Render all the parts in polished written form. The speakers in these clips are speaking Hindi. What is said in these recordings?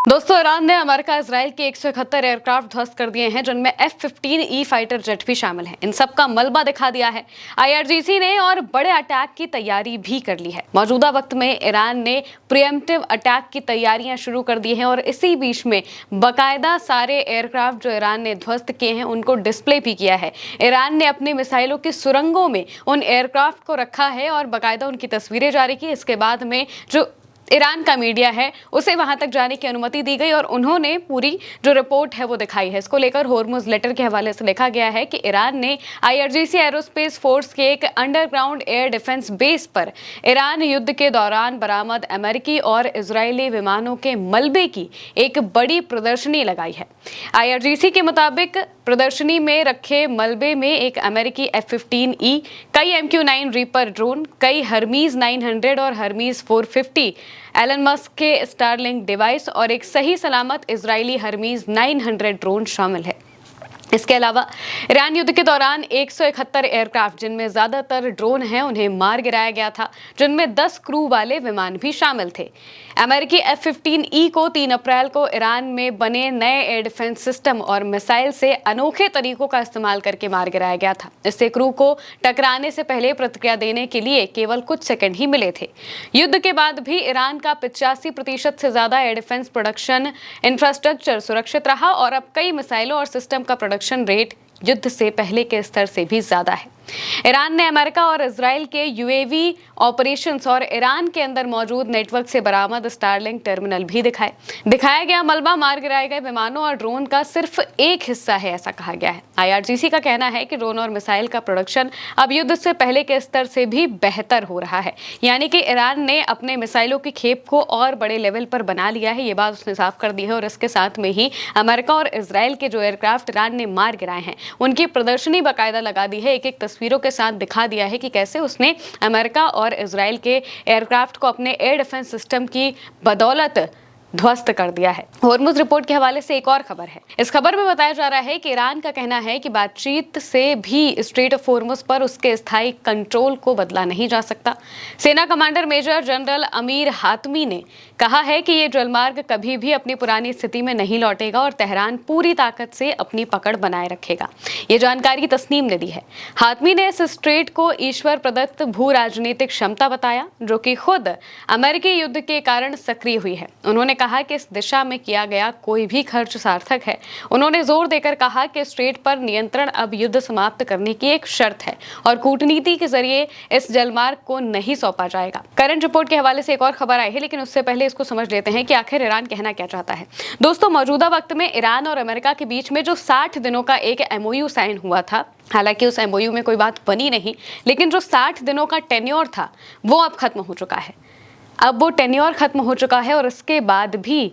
दोस्तों, ईरान ने अमेरिका इजराइल के 171 एयरक्राफ्ट ध्वस्त कर दिए हैं, जिनमें F-15E फाइटर जेट भी शामिल है। इन सब का मलबा दिखा दिया है। IRGC ने और बड़े अटैक की तैयारी भी कर ली है। मौजूदा वक्त में ईरान ने प्रिएम्प्टिव अटैक की तैयारियां शुरू कर दी हैं और इसी बीच में बाकायदा सारे एयरक्राफ्ट जो ईरान ने ध्वस्त किए हैं उनको डिस्प्ले भी किया है। ईरान ने अपनी मिसाइलों की सुरंगों में उन एयरक्राफ्ट को रखा है और बाकायदा उनकी तस्वीरें जारी की। इसके बाद में जो ईरान का मीडिया है उसे वहां तक जाने की अनुमति दी गई और उन्होंने पूरी जो रिपोर्ट है वो दिखाई है। इसको लेकर होर्मुज लेटर के हवाले से लिखा गया है कि ईरान ने IRGC एरोस्पेस फोर्स के एक अंडरग्राउंड एयर डिफेंस बेस पर ईरान युद्ध के दौरान बरामद अमेरिकी और इजरायली विमानों के मलबे की एक बड़ी प्रदर्शनी लगाई है। IRGC के मुताबिक प्रदर्शनी में रखे मलबे में एक अमेरिकी F-15E, कई MQ-9 रीपर ड्रोन, कई हर्मीज 900 और हर्मीज 450, एलन मस्क के स्टारलिंक डिवाइस और एक सही सलामत इजरायली हर्मीज 900 ड्रोन शामिल है। इसके अलावा ईरान युद्ध के दौरान 171 एयरक्राफ्ट, जिनमें ज्यादातर ड्रोन हैं, उन्हें मार गिराया गया था, जिनमें 10 क्रू वाले विमान भी शामिल थे। अमेरिकी F-15E को 3 अप्रैल को ईरान में बने नए एयर डिफेंस सिस्टम और मिसाइल से अनोखे तरीकों का इस्तेमाल करके मार गिराया गया था। इससे क्रू को टकराने से पहले प्रतिक्रिया देने के लिए केवल कुछ सेकंड ही मिले थे। युद्ध के बाद भी ईरान का 85% से ज्यादा एयर डिफेंस प्रोडक्शन इंफ्रास्ट्रक्चर सुरक्षित रहा और अब कई मिसाइलों और सिस्टम का प्रोडक्शन रेट युद्ध से पहले के स्तर से भी ज्यादा है। ईरान ने अमेरिका और इजराइल के UAV ऑपरेशंस और ईरान के अंदर मौजूद नेटवर्क से बरामद स्टारलिंक टर्मिनल भी दिखाया गया मलबा मार गिराए गए विमानों और ड्रोन का सिर्फ एक हिस्सा है, ऐसा कहा गया है। IRGC का कहना है कि ड्रोन और मिसाइल का प्रोडक्शन अब युद्ध से पहले के स्तर से भी बेहतर हो रहा है, यानी कि ईरान ने अपने मिसाइलों की खेप को और बड़े लेवल पर बना लिया है। ये बात उसने साफ कर दी है और इसके साथ में ही अमेरिका और इजराइल के जो एयरक्राफ्ट ईरान ने मार गिराए हैं उनकी प्रदर्शनी बाकायदा लगा दी है। एक तस्वीरों के साथ दिखा दिया है कि कैसे उसने अमेरिका और इजराइल के एयरक्राफ्ट को अपने एयर डिफेंस सिस्टम की बदौलत ध्वस्त कर दिया है। होर्मुज रिपोर्ट के हवाले से एक और खबर है। इस खबर में बताया जा रहा है कि ईरान का कहना है कि बातचीत से भी स्ट्रेट ऑफ होर्मुज पर उसके स्थायी कंट्रोल को बदला नहीं जा सकता। सेना commander major general Amir Hatami ने कहा है कि ये जलमार्ग कभी भी अपनी पुरानी स्थिति में नहीं लौटेगा और तेहरान पूरी ताकत से अपनी पकड़ बनाए रखेगा। ये जानकारी तस्नीम ने दी है। हातमी ने इस स्ट्रेट को ईश्वर प्रदत्त भू राजनीतिक क्षमता बताया, जो कि खुद अमेरिकी युद्ध के कारण सक्रिय हुई है। उन्होंने कहा कि इस दिशा में किया गया कोई भी खर्च सार्थक है। उन्होंने जोर देकर कहा कि स्ट्रेट पर नियंत्रण अब युद्ध समाप्त करने की एक शर्त है और कूटनीति के जरिए इस जलमार्ग को नहीं सौंपा जाएगा। करंट रिपोर्ट के हवाले से एक और खबर आई है, लेकिन उससे पहले इसको समझ लेते हैं कि आखिर ईरान कहना क्या चाहता है। दोस्तों, मौजूदा वक्त में ईरान और अमेरिका के बीच में जो 60 दिनों का एक MOU साइन हुआ था, हालांकि उस MOU में कोई बात बनी नहीं, लेकिन जो 60 दिनों का टेन्योर था वो अब खत्म हो चुका है। अब वो टेन्योर खत्म हो चुका है और इसके बाद भी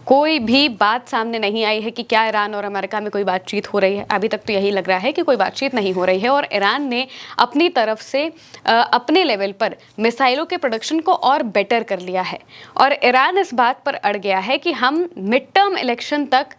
कोई भी बात सामने नहीं आई है कि क्या ईरान और अमेरिका में कोई बातचीत हो रही है। अभी तक तो यही लग रहा है कि कोई बातचीत नहीं हो रही है और ईरान ने अपनी तरफ से अपने लेवल पर मिसाइलों के प्रोडक्शन को और बेटर कर लिया है और ईरान इस बात पर अड़ गया है कि हम मिड टर्म इलेक्शन तक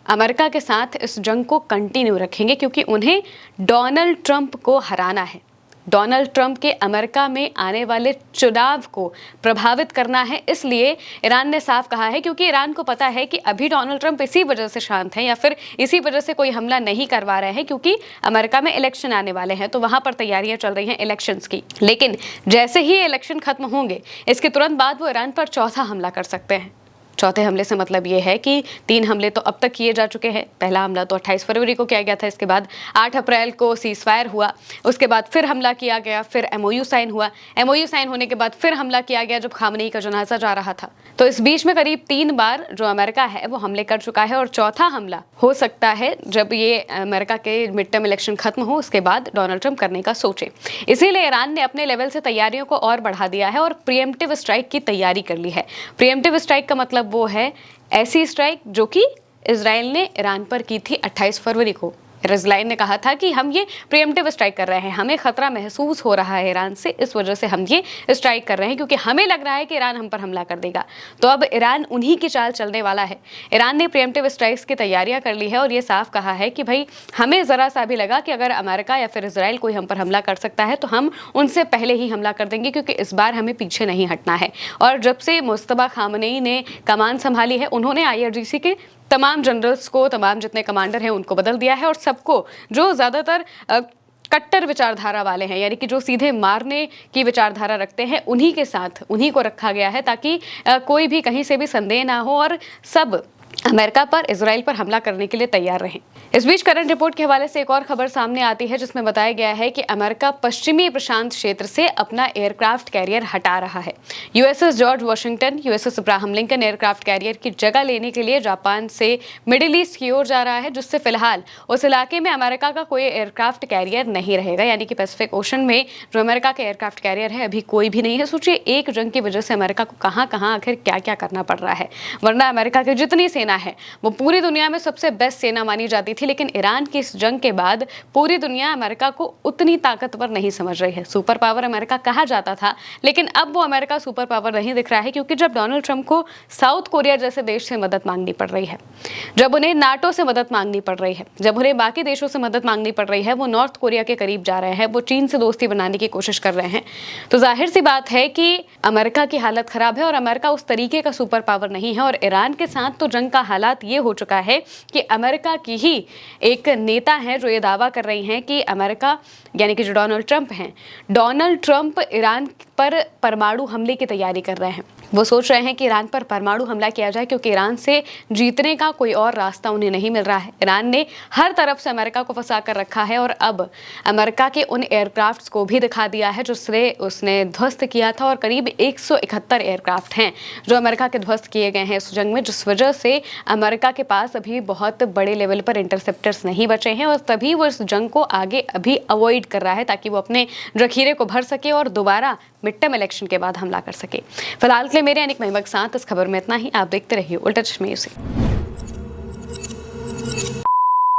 अमेरिका के साथ इस जंग को कंटिन्यू रखेंगे, क्योंकि उन्हें डोनाल्ड ट्रंप को हराना है। डोनाल्ड ट्रंप के अमेरिका में आने वाले चुनाव को प्रभावित करना है। इसलिए ईरान ने साफ कहा है, क्योंकि ईरान को पता है कि अभी डोनाल्ड ट्रंप इसी वजह से शांत है या फिर इसी वजह से कोई हमला नहीं करवा रहे हैं क्योंकि अमेरिका में इलेक्शन आने वाले हैं, तो वहां पर तैयारियां चल रही हैं इलेक्शंस की। लेकिन जैसे ही इलेक्शन खत्म होंगे, इसके तुरंत बाद वो ईरान पर चौथा हमला कर सकते हैं। चौथे हमले से मतलब ये है कि 3 हमले तो अब तक किए जा चुके हैं। पहला हमला तो 28 फरवरी को किया गया था, इसके बाद 8 अप्रैल को सीजफायर हुआ, उसके बाद फिर हमला किया गया, फिर MOU साइन हुआ, MOU साइन होने के बाद फिर हमला किया गया जब खामनेई का जनाजा जा रहा था। तो इस बीच में करीब 3 बार जो अमेरिका है वो हमले कर चुका है और चौथा हमला हो सकता है जब ये अमेरिका के मिड टर्म इलेक्शन खत्म हो, उसके बाद डोनाल्ड ट्रंप करने का सोचे। इसीलिए ईरान ने अपने लेवल से तैयारियों को और बढ़ा दिया है और प्रीएम्प्टिव स्ट्राइक की तैयारी कर ली है। प्रीएम्प्टिव स्ट्राइक का मतलब वो है ऐसी स्ट्राइक जो कि इजराइल ने ईरान पर की थी 28 फरवरी को, इजराइल ने कहा था कि हम ये प्रीएम्प्टिव स्ट्राइक कर रहे हैं, हमें खतरा महसूस हो रहा है ईरान से, इस वजह से हम ये स्ट्राइक कर रहे हैं क्योंकि हमें लग रहा है कि ईरान हम पर हमला कर देगा। तो अब ईरान उन्हीं की चाल चलने वाला है। ईरान ने प्रीएम्प्टिव स्ट्राइक्स की तैयारियां कर ली है और ये साफ कहा है कि भाई हमें जरा सा भी लगा कि अगर अमेरिका या फिर इजराइल कोई हम पर हमला कर सकता है तो हम उनसे पहले ही हमला कर देंगे, क्योंकि इस बार हमें पीछे नहीं हटना है। और जब से मुस्तफा खामनेई ने कमान संभाली है, उन्होंने IRGC के तमाम जनरल्स को, तमाम जितने कमांडर हैं उनको बदल दिया है और सबको जो ज़्यादातर कट्टर विचारधारा वाले हैं, यानी कि जो सीधे मारने की विचारधारा रखते हैं, उन्हीं के साथ उन्हीं को रखा गया है ताकि कोई भी कहीं से भी संदेह ना हो और सब अमेरिका पर, इजराइल पर हमला करने के लिए तैयार रहें। इस बीच करंट रिपोर्ट के हवाले से एक और खबर सामने आती है जिसमें बताया गया है कि अमेरिका पश्चिमी प्रशांत क्षेत्र से अपना एयरक्राफ्ट कैरियर हटा रहा है। USS George Washington, USS Abraham Lincoln aircraft carrier की जगह लेने के लिए जापान से मिडिल ईस्ट की ओर जा रहा है, जिससे फिलहाल उस इलाके में अमेरिका का कोई एयरक्राफ्ट कैरियर नहीं रहेगा, यानी कि पैसिफिक ओशन में जो अमेरिका का एयरक्राफ्ट कैरियर है अभी कोई भी नहीं है। सोचिए, एक जंग की वजह से अमेरिका को कहाँ कहाँ आखिर क्या क्या करना पड़ रहा है, वरना अमेरिका की जितनी सेना है वो पूरी दुनिया में सबसे बेस्ट सेना मानी जाती थी, लेकिन ईरान की इस जंग के बाद पूरी दुनिया अमेरिका को उतनी ताकतवर नहीं समझ रही है। सुपर पावर अमेरिका कहा जाता था, लेकिन अब वो अमेरिका सुपर पावर नहीं दिख रहा है, क्योंकि जब डोनाल्ड ट्रंप को साउथ कोरिया जैसे देश से मदद मांगनी पड़ रही है, जब उन्हें नाटो से मदद मांगनी पड़ रही है, जब उन्हें बाकी देशों से मदद मांगनी पड़ रही है, वो नॉर्थ कोरिया के करीब जा रहे हैं, वो चीन से दोस्ती बनाने की कोशिश कर रहे हैं, तो जाहिर सी बात है कि अमेरिका की हालत खराब है और अमेरिका उस तरीके का सुपर पावर नहीं है। और ईरान के साथ तो जंग का हालात ये हो चुका है कि अमेरिका की ही एक नेता है जो ये दावा कर रही हैं कि अमेरिका, यानी कि जो डोनाल्ड ट्रंप हैं, डोनाल्ड ट्रंप ईरान पर परमाणु हमले की तैयारी कर रहे हैं। वो सोच रहे हैं कि ईरान पर परमाणु हमला किया जाए, क्योंकि ईरान से जीतने का कोई और रास्ता उन्हें नहीं मिल रहा है। ईरान ने हर तरफ से अमेरिका को फंसा कर रखा है और अब अमेरिका के उन एयरक्राफ्ट्स को भी दिखा दिया है जिससे उसने ध्वस्त किया था, और करीब 171 एयरक्राफ्ट हैं जो अमेरिका के ध्वस्त किए गए हैं इस जंग में, जिस वजह से अमेरिका के पास अभी बहुत बड़े लेवल पर इंटरसेप्टर्स नहीं बचे हैं और तभी वो इस जंग को आगे अभी अवॉइड कर रहा है ताकि वो अपने जखीरे को भर सके और दोबारा मिड टर्म इलेक्शन के बाद हमला कर सके। फिलहाल के लिए मेरे यानी महिमा के साथ इस खबर में इतना ही। आप देखते रहिए उल्टा चश्मे से।